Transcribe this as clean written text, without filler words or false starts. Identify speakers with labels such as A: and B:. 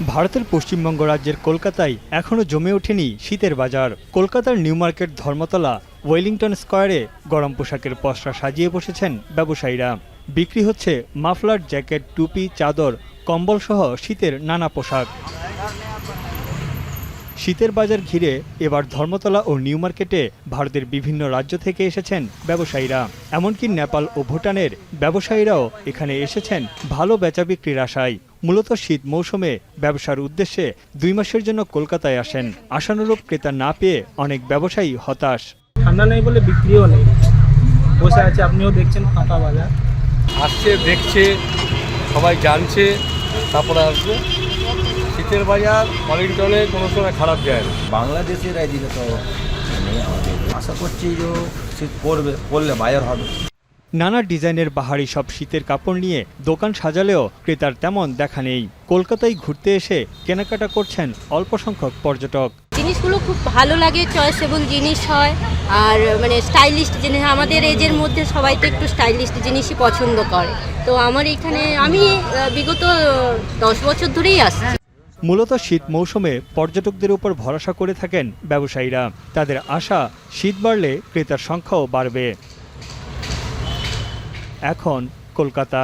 A: ভারতের পশ্চিমবঙ্গ রাজ্যের কলকাতায় এখনও জমে ওঠেনি শীতের বাজার। কলকাতার নিউ মার্কেট, ধর্মতলা, ওয়েলিংটন স্কয়ারে গরম পোশাকের পসরা সাজিয়ে বসেছেন ব্যবসায়ীরা। বিক্রি হচ্ছে মাফলার, জ্যাকেট, টুপি, চাদর, কম্বল সহ শীতের নানা পোশাক। শীতের বাজার ঘিরে এবার ধর্মতলা ও নিউ মার্কেটে ভারতের বিভিন্ন রাজ্য থেকে এসেছেন ব্যবসায়ীরা। এমনকি নেপাল ও ভুটানের ব্যবসায়ীরাও এখানে এসেছেন ভালো বেচাবিক্রির আশায়। মূলত শীত মৌসুমে ব্যবসার উদ্দেশ্যে 2 মাসের জন্য কলকাতায় আসেন। আশানুরূপ ক্রেতা না পেয়ে অনেক ব্যবসায়ী হতাশ।
B: ঠান্ডা নেই বলে বিক্রিও নেই, বসে আছে। আপনিও দেখছেন ফাঁকা বাজার।
C: আসছে, দেখছে, সবাই জানছে, তারপরে আসবে। শীতের বাজার ওয়েলিংটনে কোনো সময় খারাপ যায় না।
D: বাংলাদেশের এদিকে তো আশা করছি যে শীত পড়লে বাজার হবে।
A: নানা ডিজাইনের বাহারি সব শীতের কাপড় নিয়ে দোকান সাজালেও ক্রেতার তেমন দেখা নেই। কলকাতায় ঘুরতে এসে কেনাকাটা করছেন অল্প সংখ্যক পর্যটক।
E: জিনিসগুলো খুব ভালো লাগে, চয়েসেবল জিনিস হয়, আর মানে স্টাইলিস্ট জিনিস। আমাদের এজের মধ্যে সবাই তো একটু স্টাইলিস্ট জিনিসই পছন্দ করে। তো আমার এখানে আমি বিগত 10 বছর ধরেই আসছি।
A: মূলত শীত মৌসুমে পর্যটকদের উপর ভরসা করে থাকেন ব্যবসায়ীরা। তাদের আশা, শীত বাড়লে ক্রেতার সংখ্যাও বাড়বে। এখন কলকাতা।